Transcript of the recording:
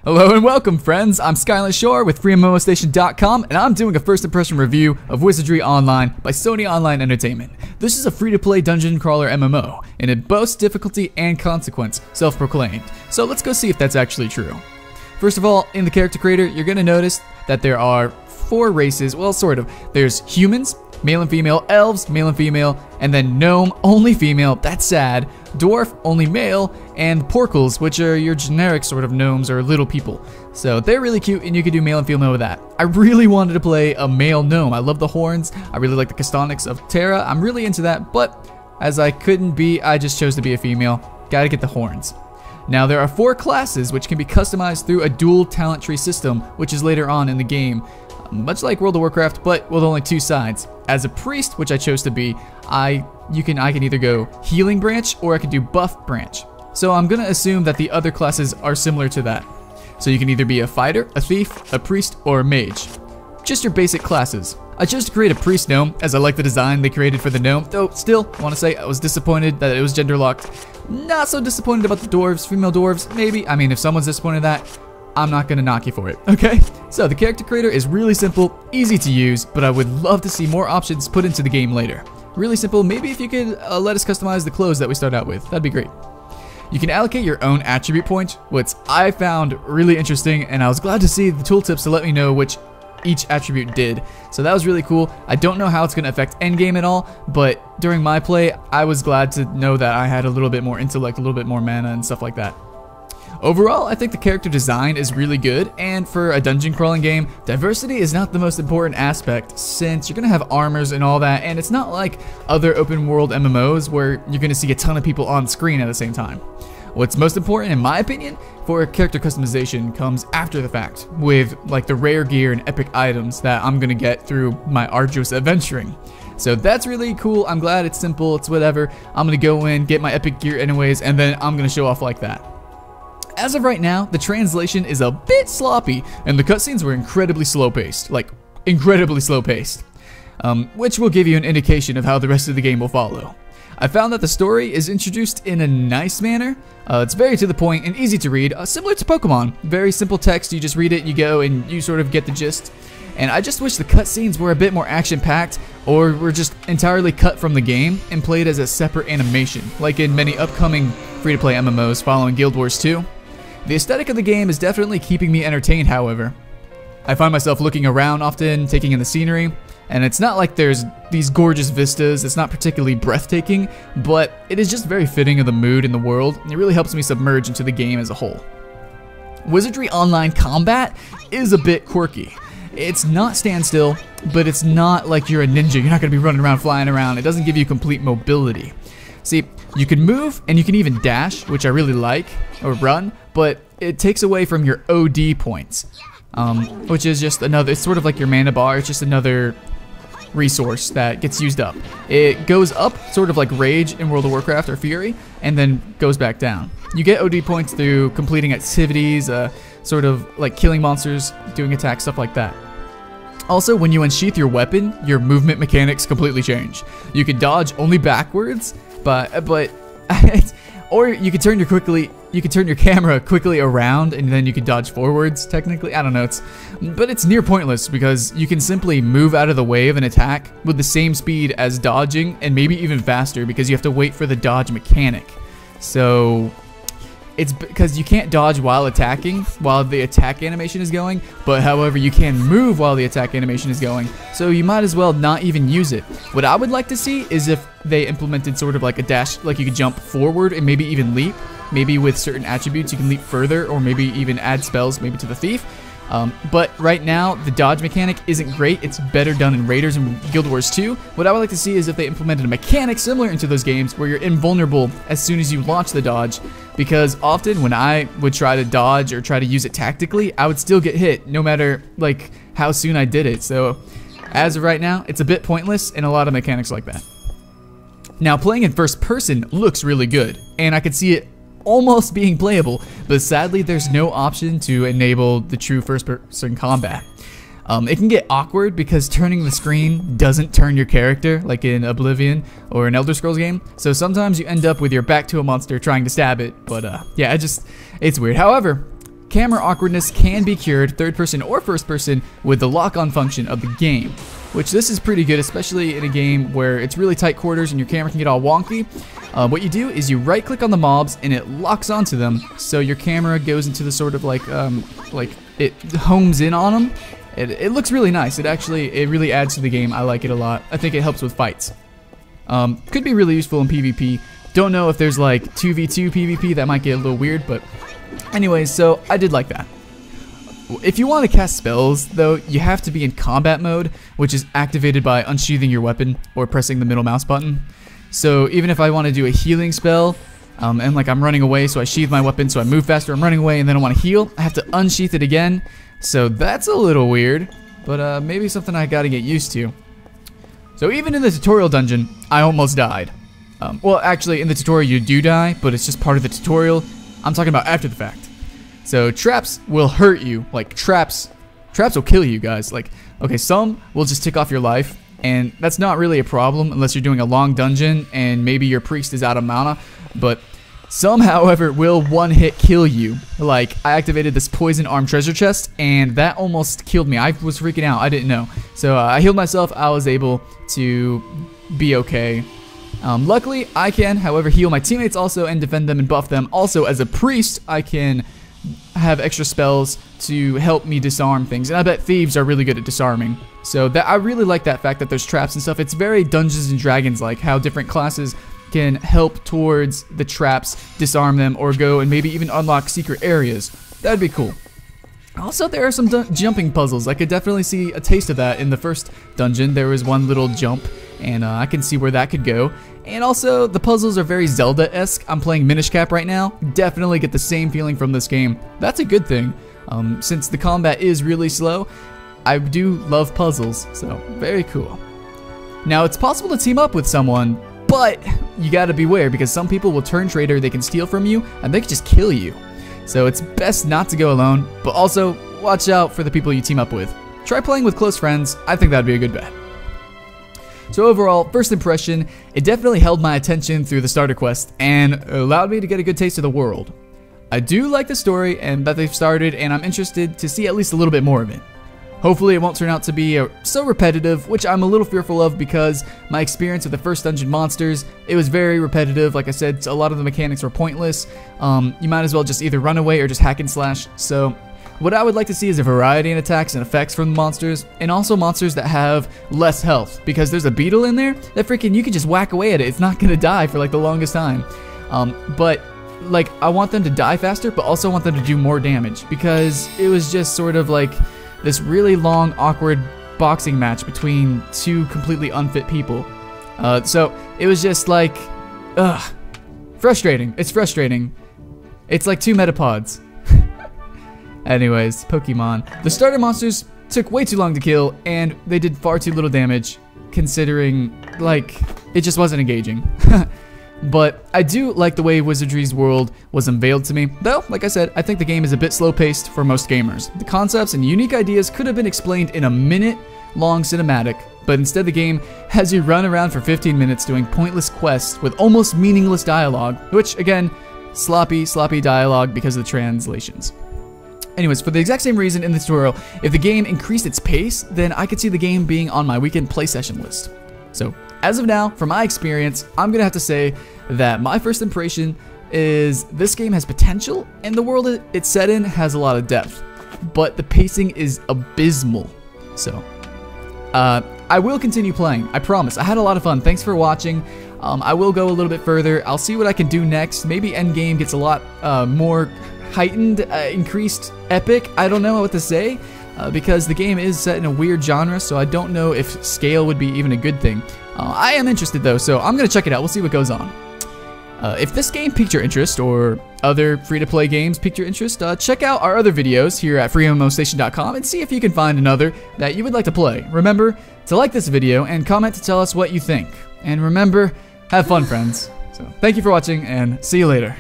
Hello and welcome, friends. I'm Skyline Shore with FreeMMOStation.com, and I'm doing a first impression review of Wizardry Online by Sony Online Entertainment. This is a free-to-play dungeon crawler MMO, and it boasts difficulty and consequence, self-proclaimed. So let's go see if that's actually true. First of all, in the character creator, you're going to notice that there are 4 races, well, sort of. There's humans, male and female, elves, male and female, and then gnome, only female, that's sad, dwarf, only male, and porkles, which are your generic sort of gnomes or little people. So they're really cute, and you can do male and female with that. I really wanted to play a male gnome. I love the horns, I really like the castonics of Terra, I'm really into that, but as I couldn't be, I just chose to be a female. Gotta get the horns. Now there are 4 classes which can be customized through a dual talent tree system, which is later on in the game. Much like World of Warcraft, but with only 2 sides. As a priest, which I chose to be, I can either go healing branch or I can do buff branch. So I'm gonna assume that the other classes are similar to that. So you can either be a fighter, a thief, a priest, or a mage. Just your basic classes. I chose to create a priest gnome as I like the design they created for the gnome, though still want to say I was disappointed that it was gender locked. Not so disappointed about the dwarves, female dwarves, maybe. I mean, if someone's disappointed in that, I'm not gonna knock you for it, okay? So the character creator is really simple, easy to use, but I would love to see more options put into the game later. Really simple, maybe if you could let us customize the clothes that we start out with, that'd be great. You can allocate your own attribute point, which I found really interesting, and I was glad to see the tooltips to let me know which each attribute did. So that was really cool. I don't know how it's gonna affect endgame at all, but during my play, I was glad to know that I had a little bit more intellect, a little bit more mana and stuff like that. Overall, I think the character design is really good, and for a dungeon crawling game, diversity is not the most important aspect since you're gonna have armors and all that, and it's not like other open world MMOs where you're gonna see a ton of people on screen at the same time. What's most important, in my opinion, for character customization comes after the fact, with like the rare gear and epic items that I'm gonna get through my arduous adventuring. So that's really cool. I'm glad it's simple, it's whatever. I'm gonna go in, get my epic gear anyways, and then I'm gonna show off like that. As of right now, the translation is a bit sloppy, and the cutscenes were incredibly slow-paced, like incredibly slow-paced, which will give you an indication of how the rest of the game will follow. I found that the story is introduced in a nice manner. It's very to the point and easy to read, similar to Pokemon. Very simple text, you just read it, you go, and you sort of get the gist. And I just wish the cutscenes were a bit more action-packed, or were just entirely cut from the game and played as a separate animation, like in many upcoming free-to-play MMOs following Guild Wars 2. The aesthetic of the game is definitely keeping me entertained, however. I find myself looking around often, taking in the scenery, and it's not like there's these gorgeous vistas, it's not particularly breathtaking, but it is just very fitting of the mood in the world, and it really helps me submerge into the game as a whole. Wizardry Online combat is a bit quirky. It's not standstill, but it's not like you're a ninja, you're not going to be running around, flying around, it doesn't give you complete mobility. See, you can move, and you can even dash, which I really like, or run, but it takes away from your OD points, which is just another, it's sort of like your mana bar, it's just another resource that gets used up. It goes up, sort of like Rage in World of Warcraft or Fury, and then goes back down. You get OD points through completing activities, sort of like killing monsters, doing attacks, stuff like that. Also, when you unsheath your weapon, your movement mechanics completely change. You can dodge only backwards, but or you can turn your camera quickly around and then you can dodge forwards technically. I don't know, but it's near pointless because you can simply move out of the way of an attack with the same speed as dodging and maybe even faster because you have to wait for the dodge mechanic. So it's because you can't dodge while attacking, while the attack animation is going, but however you can move while the attack animation is going, so you might as well not even use it. What I would like to see is if they implemented sort of like a dash, like you could jump forward and maybe even leap. Maybe with certain attributes you can leap further, or maybe even add spells maybe to the thief. But right now, the dodge mechanic isn't great. It's better done in Raiders and Guild Wars 2. What I would like to see is if they implemented a mechanic similar into those games where you're invulnerable as soon as you launch the dodge, because often when I would try to dodge or try to use it tactically, I would still get hit no matter like how soon I did it. So as of right now, it's a bit pointless and a lot of mechanics like that. Now playing in first person looks really good, and I could see it almost being playable, but sadly there's no option to enable the true first-person combat. It can get awkward because turning the screen doesn't turn your character, like in Oblivion or an Elder Scrolls game, so sometimes you end up with your back to a monster trying to stab it, but yeah, it's weird. However, camera awkwardness can be cured, third person or first person, with the lock-on function of the game. Which this is pretty good, especially in a game where it's really tight quarters and your camera can get all wonky. What you do is you right-click on the mobs and it locks onto them, so your camera goes into the sort of like it homes in on them. It looks really nice. It really adds to the game. I like it a lot. I think it helps with fights. Could be really useful in PvP. Don't know if there's like 2v2 PvP, that might get a little weird, but anyways, so I did like that. If you want to cast spells, though, you have to be in combat mode, which is activated by unsheathing your weapon or pressing the middle mouse button. So even if I want to do a healing spell, and like I'm running away, so I sheath my weapon, so I move faster, I'm running away, and then I want to heal, I have to unsheath it again. So that's a little weird, but maybe something I gotta get used to. So even in the tutorial dungeon, I almost died. Well, actually, in the tutorial you do die, but it's just part of the tutorial. I'm talking about after the fact. So traps will hurt you. Like traps will kill you guys. Like, okay, some will just tick off your life, and that's not really a problem unless you're doing a long dungeon and maybe your priest is out of mana. But some, however, will one-hit kill you. Like, I activated this poison arm treasure chest, and that almost killed me. I was freaking out. I didn't know. So I healed myself. I was able to be okay. Luckily, I can, however, heal my teammates also and defend them and buff them. Also, as a priest, I can have extra spells to help me disarm things, and I bet thieves are really good at disarming. So that I really like that fact that there's traps and stuff. It's very Dungeons and Dragons like, how different classes can help towards the traps, disarm them, or go and maybe even unlock secret areas. That'd be cool. Also, there are some jumping puzzles. I could definitely see a taste of that in the first dungeon. There was one little jump, and I can see where that could go. And also, the puzzles are very Zelda-esque. I'm playing Minish Cap right now. Definitely get the same feeling from this game. That's a good thing. Since the combat is really slow, I do love puzzles, so very cool. Now, it's possible to team up with someone, but you gotta beware because some people will turn traitor, they can steal from you, and they can just kill you. So it's best not to go alone, but also watch out for the people you team up with. Try playing with close friends. I think that'd be a good bet. So overall, first impression, it definitely held my attention through the starter quest and allowed me to get a good taste of the world. I do like the story and that they've started, and I'm interested to see at least a little bit more of it. Hopefully it won't turn out to be so repetitive, which I'm a little fearful of because my experience with the first dungeon monsters, it was very repetitive. Like I said, a lot of the mechanics were pointless. You might as well just either run away or just hack and slash. So what I would like to see is a variety in attacks and effects from the monsters, and also monsters that have less health, because there's a beetle in there that freaking you can just whack away at it. It's not gonna die for like the longest time. But like I want them to die faster, but also want them to do more damage, because it was just sort of like this really long, awkward boxing match between two completely unfit people. So it was just like, frustrating. It's frustrating. It's like two metapods. Anyways, Pokemon. The starter monsters took way too long to kill, and they did far too little damage, considering, like, it just wasn't engaging. But I do like the way Wizardry's world was unveiled to me, though, like I said, I think the game is a bit slow-paced for most gamers. The concepts and unique ideas could have been explained in a minute-long cinematic, but instead the game has you run around for 15 minutes doing pointless quests with almost meaningless dialogue, which, again, sloppy dialogue because of the translations. Anyways, for the exact same reason in the tutorial, if the game increased its pace, then I could see the game being on my weekend play session list. So, as of now, from my experience, I'm gonna have to say that my first impression is this game has potential, and the world it's set in has a lot of depth, but the pacing is abysmal. So, I will continue playing, I promise. I had a lot of fun. Thanks for watching. I will go a little bit further. I'll see what I can do next. Maybe endgame gets a lot more heightened, increased epic. I don't know what to say, because the game is set in a weird genre, so I don't know if scale would be even a good thing. I am interested though, so I'm gonna check it out. We'll see what goes on. If this game piqued your interest, or other free-to-play games piqued your interest, check out our other videos here at FreeMMOStation.com and see if you can find another that you would like to play. Remember to like this video and comment to tell us what you think. And remember, have fun, friends. So thank you for watching, and see you later.